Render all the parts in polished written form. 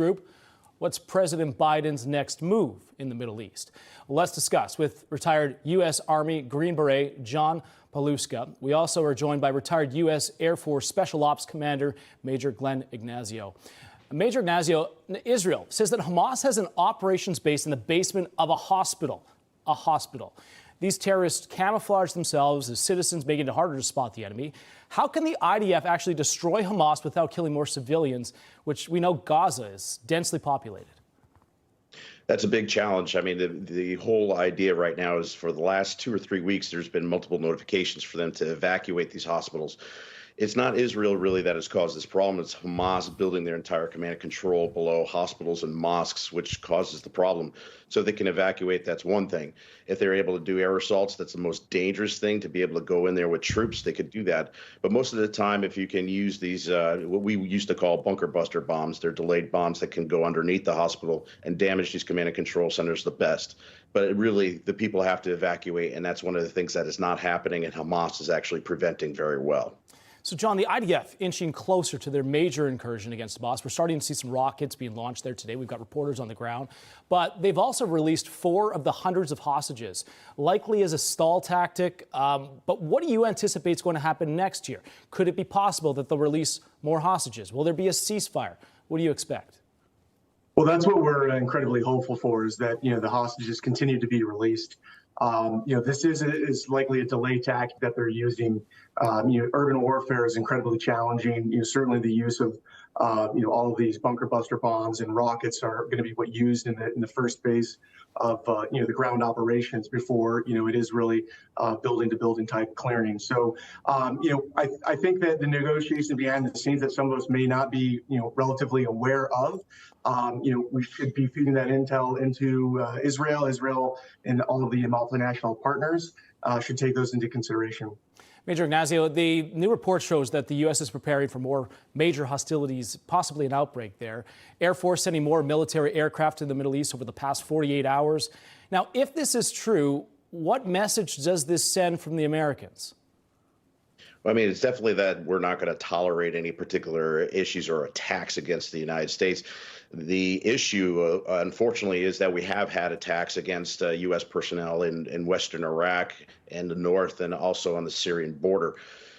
Group. What's President Biden's next move in the Middle East? Let's discuss with retired U.S. Army Green Beret John Paluska. We also are joined by retired U.S. Air Force Special Ops Commander Major Glenn Ignazio. Major Ignazio, Israel says that Hamas has an operations base in the basement of a hospital. These terrorists camouflage themselves as citizens, making it harder to spot the enemy. How can the IDF actually destroy Hamas without killing more civilians, which we know Gaza is densely populated? That's a big challenge. I mean, the whole idea right now is for the last 2 or 3 weeks, there's been multiple notifications for them to evacuate these hospitals. It's not Israel really that has caused this problem. It's Hamas building their entire command and control below hospitals and mosques, which causes the problem. So they can evacuate, that's one thing. If they're able to do air assaults, that's the most dangerous thing, to be able to go in there with troops. They could do that. But most of the time, if you can use these, what we used to call bunker buster bombs, they're delayed bombs that can go underneath the hospital and damage these command and control centers the best. But really, the people have to evacuate, and that's one of the things that is not happening, and Hamas is actually preventing very well. So, John, the IDF inching closer to their major incursion against Hamas. We're starting to see some rockets being launched there today. We've got reporters on the ground. But they've also released 4 of the hundreds of hostages, likely as a stall tactic. But what do you anticipate is going to happen next year? Could it be possible that they'll release more hostages? Will there be a ceasefire? What do you expect? Well, that's what we're incredibly hopeful for, is that, the hostages continue to be released. This is likely a delay tactic that they're using. Urban warfare is incredibly challenging. Certainly the use of, all of these bunker buster bombs and rockets are going to be what used in the first phase of, the ground operations before, it is really building to building type clearing. So, I think that the negotiation behind the scenes that some of us may not be, relatively aware of, we should be feeding that intel into Israel. Israel and all of the multinational partners should take those into consideration. Major Ignazio, the new report shows that the U.S. is preparing for more major hostilities, possibly an outbreak there. Air Force sending more military aircraft to the Middle East over the past 48 hours. Now, if this is true, what message does this send from the Americans? I mean, it's definitely that we're not going to tolerate any particular issues or attacks against the United States. The issue, unfortunately, is that we have had attacks against U.S. personnel in western Iraq and the north, and also on the Syrian border.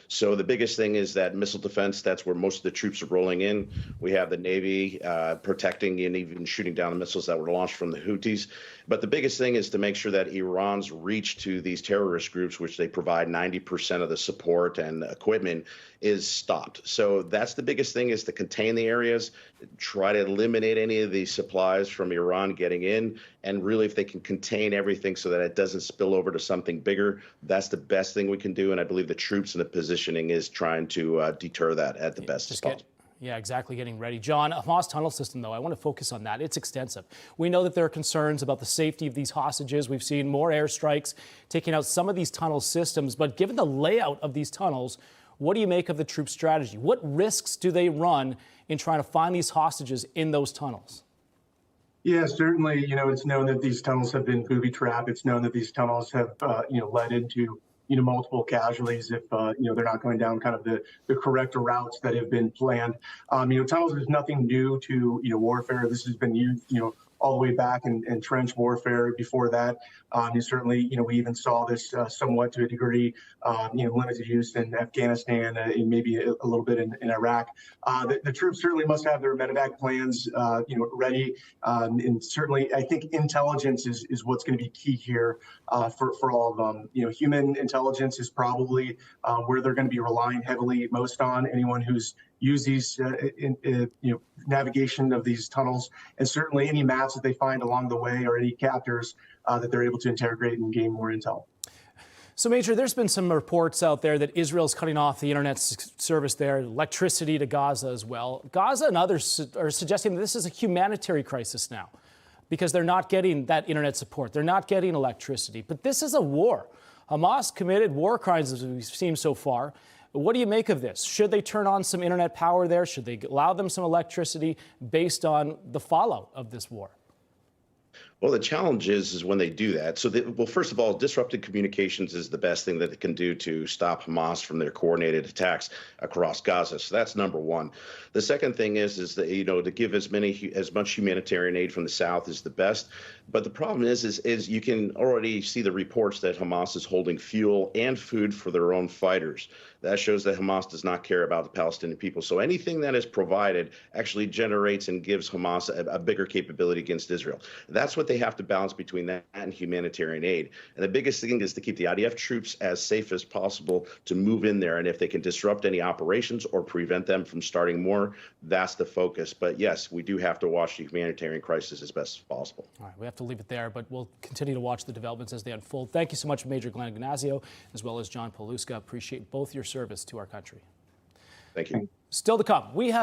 So the biggest thing is that missile defense, that's where most of the troops are rolling in. We have the Navy protecting and even shooting down the missiles that were launched from the Houthis. But the biggest thing is to make sure that Iran's reach to these terrorist groups, which they provide 90% of the support and equipment, is stopped. So that's the biggest thing, is to contain the areas, try to eliminate any of these supplies from Iran getting in, and really if they can contain everything so that it doesn't spill over to something bigger, that's the best thing we can do. And I believe the troops and the positioning is trying to deter that at the best as possible. Yeah, exactly, getting ready. John, Hamas tunnel system, though, I want to focus on that. It's extensive. We know that there are concerns about the safety of these hostages. We've seen more airstrikes taking out some of these tunnel systems. But given the layout of these tunnels, what do you make of the troop strategy? What risks do they run in trying to find these hostages in those tunnels? Yeah, certainly, it's known that these tunnels have been booby-trapped. It's known that these tunnels have, led into multiple casualties if, they're not going down kind of the correct routes that have been planned. Tunnels is nothing new to, warfare. This has been used, all the way back in trench warfare before that. Certainly, we even saw this somewhat to a degree, limited use in Afghanistan and maybe a little bit in Iraq. The troops certainly must have their medevac plans, ready. And certainly, I think intelligence is what's going to be key here for all of them. Human intelligence is probably where they're going to be relying heavily most on. Anyone who's used these, navigation of these tunnels, and certainly any maps that they find along the way or any captors that they're able to interrogate and gain more intel. So, Major, there's been some reports out there that Israel's cutting off the internet service there, electricity to Gaza as well. Gaza and others are suggesting that this is a humanitarian crisis now because they're not getting that internet support. They're not getting electricity. But this is a war. Hamas committed war crimes, as we've seen so far. What do you make of this? Should they turn on some internet power there? Should they allow them some electricity based on the fallout of this war? Well, the challenge is when they do that. Well, first of all, disrupted communications is the best thing that it can do to stop Hamas from their coordinated attacks across Gaza. So that's number one. The second thing is that to give as much humanitarian aid from the south is the best. But the problem is you can already see the reports that Hamas is holding fuel and food for their own fighters. That shows that Hamas does not care about the Palestinian people. So anything that is provided actually generates and gives Hamas a bigger capability against Israel. That's what they have to balance between that and humanitarian aid. And the biggest thing is to keep the IDF troops as safe as possible to move in there. And if they can disrupt any operations or prevent them from starting more, that's the focus. But yes, we do have to watch the humanitarian crisis as best as possible. All right, we have to leave it there, but we'll continue to watch the developments as they unfold. Thank you so much, Major Glenn Ignazio, as well as John Paluska. Appreciate both your service to our country. Thank you. Still to come, we have